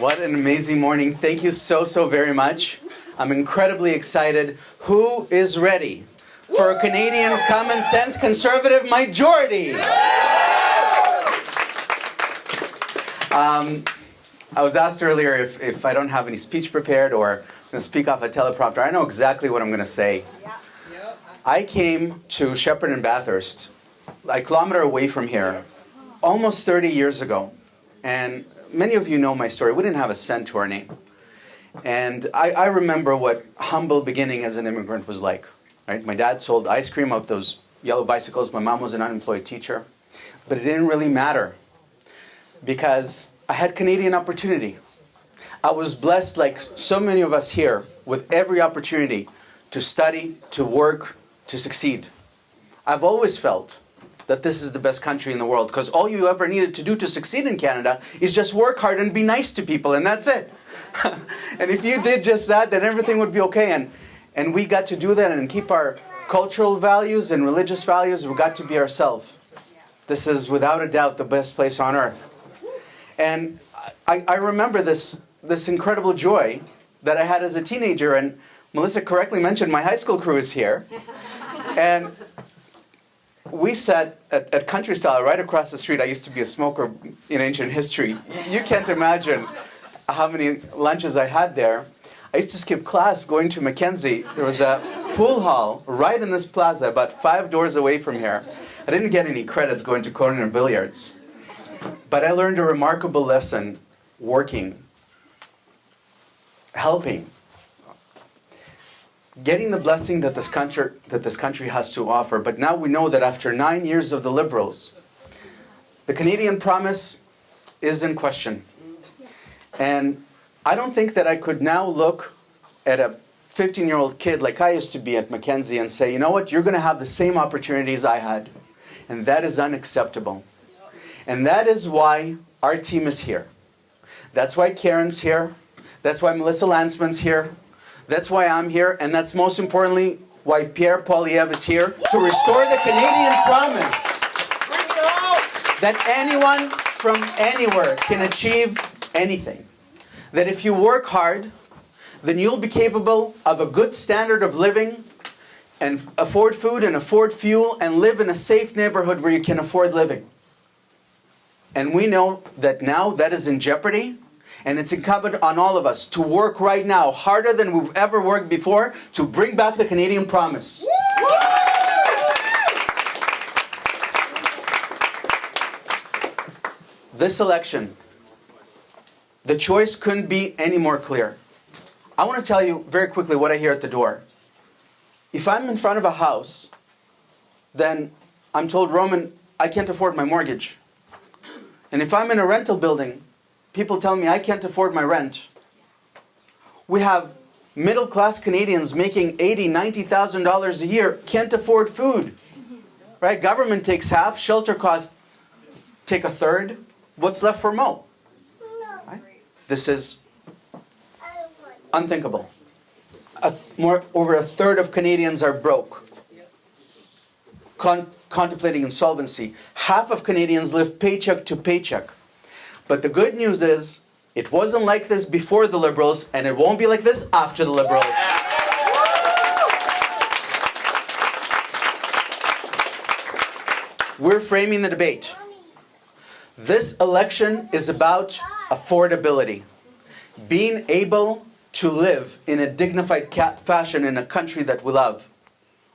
What an amazing morning. Thank you so very much. I'm incredibly excited. Who is ready for a Canadian common sense conservative majority? I was asked earlier if I don't have any speech prepared or I'm going to speak off a teleprompter. I know exactly what I'm going to say. I came to Shepherd and Bathurst, a kilometer away from here, almost 30 years ago. And many of you know my story. We didn't have a cent to our name. And I remember what humble beginning as an immigrant was like. Right? My dad sold ice cream off those yellow bicycles. My mom was an unemployed teacher. But it didn't really matter because I had Canadian opportunity. I was blessed, like so many of us here, with every opportunity to study, to work, to succeed. I've always felt that this is the best country in the world because all you ever needed to do to succeed in Canada is just work hard and be nice to people, and that's it. And if you did just that, then everything would be okay. And we got to do that and keep our cultural values and religious values. We got to be ourselves. This is without a doubt the best place on earth. And I remember this incredible joy that I had as a teenager. And Melissa correctly mentioned my high school crew is here. And we sat at Country Style right across the street. I used to be a smoker in ancient history. You can't imagine how many lunches I had there. I used to skip class going to Mackenzie. There was a pool hall right in this plaza about 5 doors away from here. I didn't get any credits going to corner billiards. But I learned a remarkable lesson working, helping, getting the blessing that this country has to offer. But now we know that after 9 years of the Liberals, the Canadian promise is in question. And I don't think that I could now look at a 15-year-old kid like I used to be at Mackenzie and say, you know what, you're going to have the same opportunities I had. And that is unacceptable. And that is why our team is here. That's why Karen's here. That's why Melissa Lansman's here. That's why I'm here. And that's most importantly why Pierre Poilievre is here to restore the Canadian promise that anyone from anywhere can achieve anything. That if you work hard, then you'll be capable of a good standard of living and afford food and afford fuel and live in a safe neighborhood where you can afford living. And we know that now that is in jeopardy, and it's incumbent on all of us to work right now, harder than we've ever worked before, to bring back the Canadian promise. This election, the choice couldn't be any more clear. I want to tell you very quickly what I hear at the door. If I'm in front of a house, then I'm told, Roman, I can't afford my mortgage. And if I'm in a rental building, people tell me I can't afford my rent. We have middle-class Canadians making $80,000, $90,000 a year, can't afford food. Right? Government takes half, shelter costs take a third. What's left for Mo? Right? This is unthinkable. Over a third of Canadians are broke, contemplating insolvency. Half of Canadians live paycheck to paycheck. But the good news is, it wasn't like this before the Liberals, and it won't be like this after the Liberals. We're framing the debate. This election is about affordability. Being able to live in a dignified fashion in a country that we love.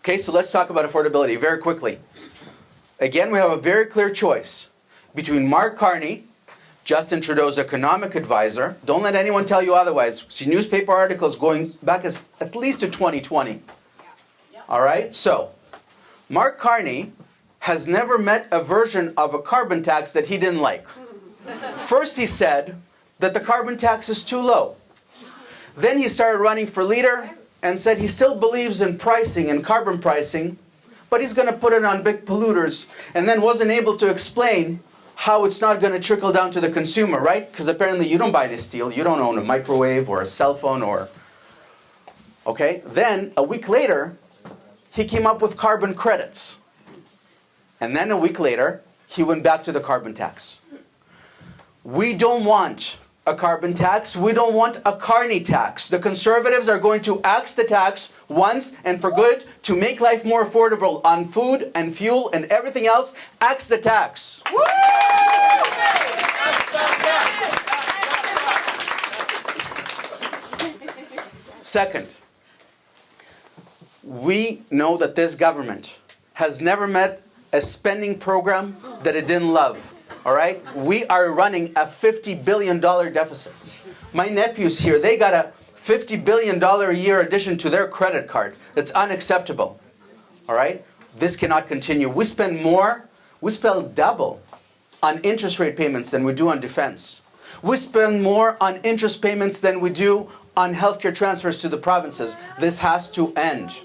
Okay, so let's talk about affordability very quickly. Again, we have a very clear choice between Mark Carney, Justin Trudeau's economic advisor. Don't let anyone tell you otherwise. See newspaper articles going back at least to 2020. All right, so Mark Carney has never met a version of a carbon tax that he didn't like. First he said that the carbon tax is too low. Then he started running for leader and said he still believes in pricing and carbon pricing, but he's going to put it on big polluters, and then wasn't able to explain how it's not going to trickle down to the consumer, right? Because apparently you don't buy this steel, you don't own a microwave or a cell phone or... Okay, then a week later, he came up with carbon credits. And then a week later, he went back to the carbon tax. We don't want a carbon tax. We don't want a carny tax. The Conservatives are going to axe the tax once and for good to make life more affordable on food and fuel and everything else. Axe the tax. Woo! Second, we know that this government has never met a spending program that it didn't love. All right? We are running a $50 billion deficit. My nephews here, they got a $50 billion a year addition to their credit card. That's unacceptable. All right? This cannot continue. We spend double on interest rate payments than we do on defense. We spend more on interest payments than we do on healthcare transfers to the provinces. This has to end.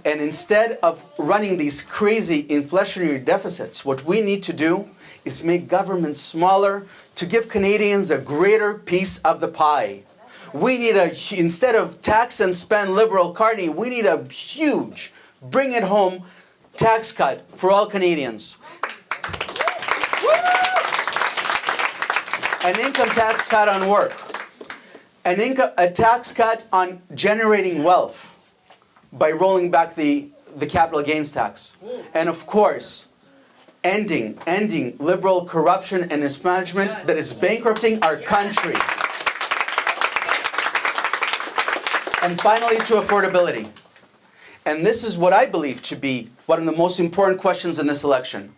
And instead of running these crazy inflationary deficits, what we need to do is make government smaller to give Canadians a greater piece of the pie. We need instead of tax and spend liberal carny, we need a huge, bring it home tax cut for all Canadians. An income tax cut on work. A tax cut on generating wealth by rolling back the capital gains tax. And of course, ending liberal corruption and mismanagement that is bankrupting our country. And finally, to affordability. And this is what I believe to be one of the most important questions in this election.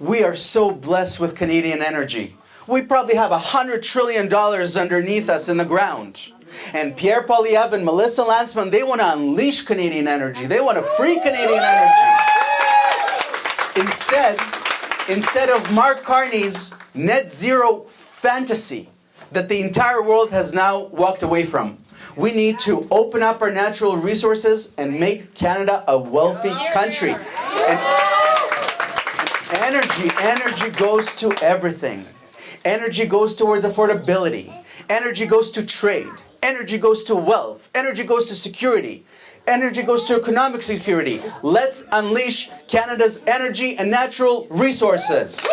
We are so blessed with Canadian energy. We probably have $100 trillion underneath us in the ground. And Pierre Poilievre and Melissa Lantsman, they want to unleash Canadian energy. They want to free Canadian energy. Instead of Mark Carney's net zero fantasy that the entire world has now walked away from, we need to open up our natural resources and make Canada a wealthy country. And energy goes to everything. Energy goes towards affordability. Energy goes to trade. Energy goes to wealth. Energy goes to security. Energy goes to economic security. Let's unleash Canada's energy and natural resources.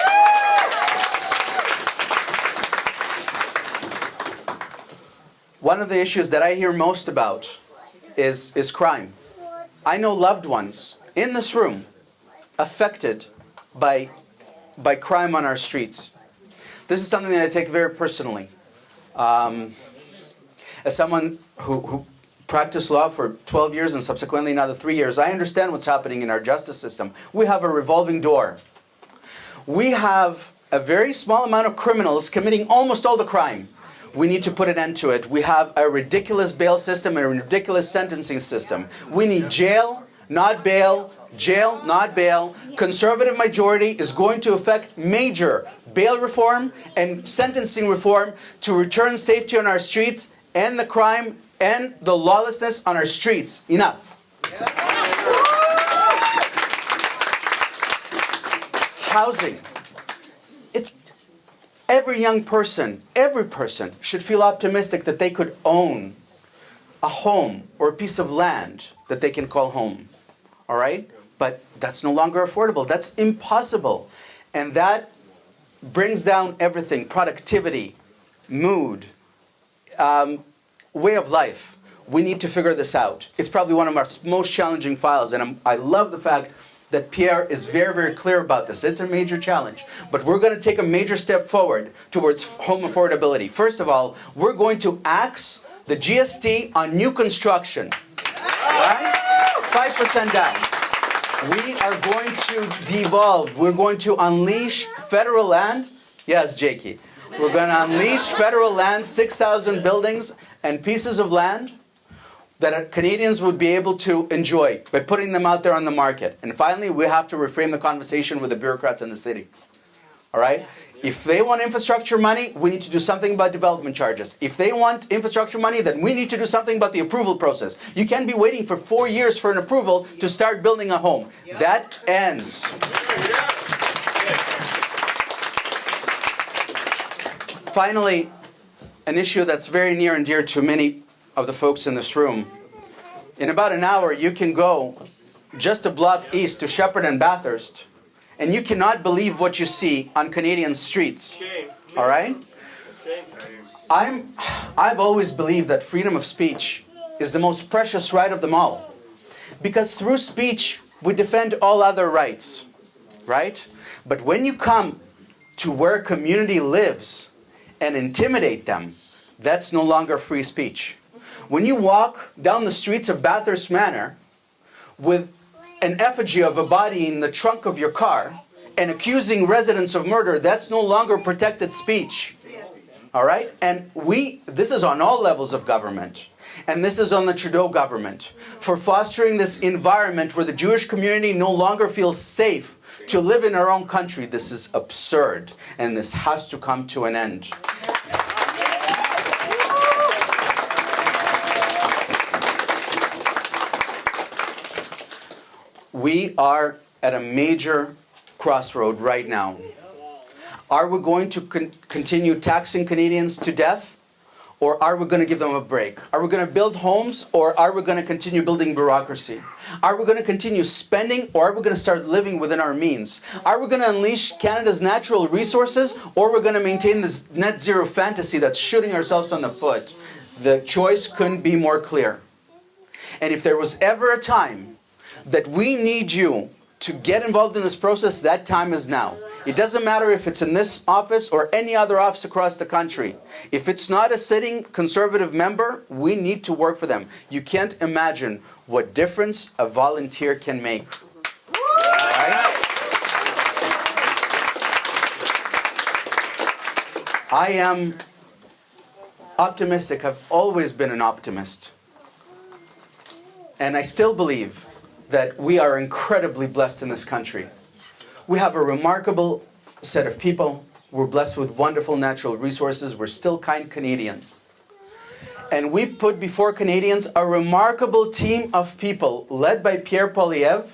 One of the issues that I hear most about is crime. I know loved ones in this room affected by crime on our streets. This is something that I take very personally. As someone who practiced law for 12 years and subsequently another 3 years, I understand what's happening in our justice system. We have a revolving door. We have a very small amount of criminals committing almost all the crime. We need to put an end to it. We have a ridiculous bail system and a ridiculous sentencing system. We need jail, not bail. Jail, not bail. Conservative majority is going to affect major bail reform and sentencing reform to return safety on our streets, end the crime, end the lawlessness on our streets. Enough. Housing. It's every young person, every person should feel optimistic that they could own a home or a piece of land that they can call home. All right? But that's no longer affordable. That's impossible. And that brings down everything. Productivity, mood, way of life. We need to figure this out. It's probably one of our most challenging files. And I love the fact that Pierre is very, very clear about this. It's a major challenge. But we're going to take a major step forward towards home affordability. First of all, we're going to axe the GST on new construction. Right? 5% down. We are going to devolve. We're going to unleash federal land. Yes, Jakey. We're going to unleash federal land, 6,000 buildings and pieces of land that Canadians would be able to enjoy by putting them out there on the market. And finally, we have to reframe the conversation with the bureaucrats in the city. All right? If they want infrastructure money, we need to do something about development charges. If they want infrastructure money, then we need to do something about the approval process. You can't be waiting for 4 years for an approval to start building a home. That ends. Finally, an issue that's very near and dear to many of the folks in this room. In about an hour, you can go just a block east to Shepherd and Bathurst, and you cannot believe what you see on Canadian streets. All right? I've always believed that freedom of speech is the most precious right of them all. Because through speech, we defend all other rights, right? But when you come to where a community lives and intimidate them, that's no longer free speech. When you walk down the streets of Bathurst Manor with an effigy of a body in the trunk of your car and accusing residents of murder, that's no longer protected speech. All right? And this is on all levels of government. And this is on the Trudeau government for fostering this environment where the Jewish community no longer feels safe to live in our own country. This is absurd, and this has to come to an end. We are at a major crossroad right now. Are we going to continue taxing Canadians to death? Or are we going to give them a break? Are we going to build homes, or are we going to continue building bureaucracy? Are we going to continue spending, or are we going to start living within our means? Are we going to unleash Canada's natural resources, or are we going to maintain this net zero fantasy that's shooting ourselves on the foot? The choice couldn't be more clear. And if there was ever a time that we need you to get involved in this process, that time is now. It doesn't matter if it's in this office or any other office across the country. If it's not a sitting Conservative member, we need to work for them. You can't imagine what difference a volunteer can make. Right? I am optimistic. I've always been an optimist. And I still believe that we are incredibly blessed in this country. We have a remarkable set of people. We're blessed with wonderful natural resources. We're still kind Canadians. And we put before Canadians a remarkable team of people led by Pierre Poilievre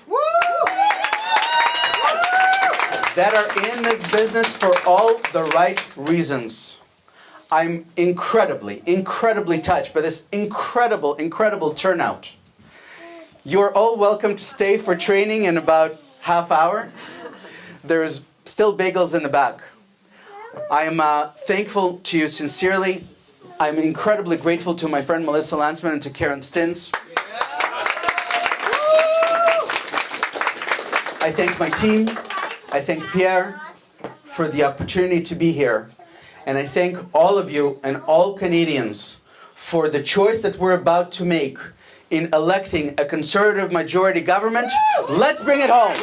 that are in this business for all the right reasons. I'm incredibly, incredibly touched by this incredible, incredible turnout. You're all welcome to stay for training in about half hour. There's still bagels in the back. I am thankful to you sincerely. I'm incredibly grateful to my friend Melissa Landsman and to Karen Stins. I thank my team. I thank Pierre for the opportunity to be here. And I thank all of you and all Canadians for the choice that we're about to make in electing a Conservative majority government. Let's bring it home.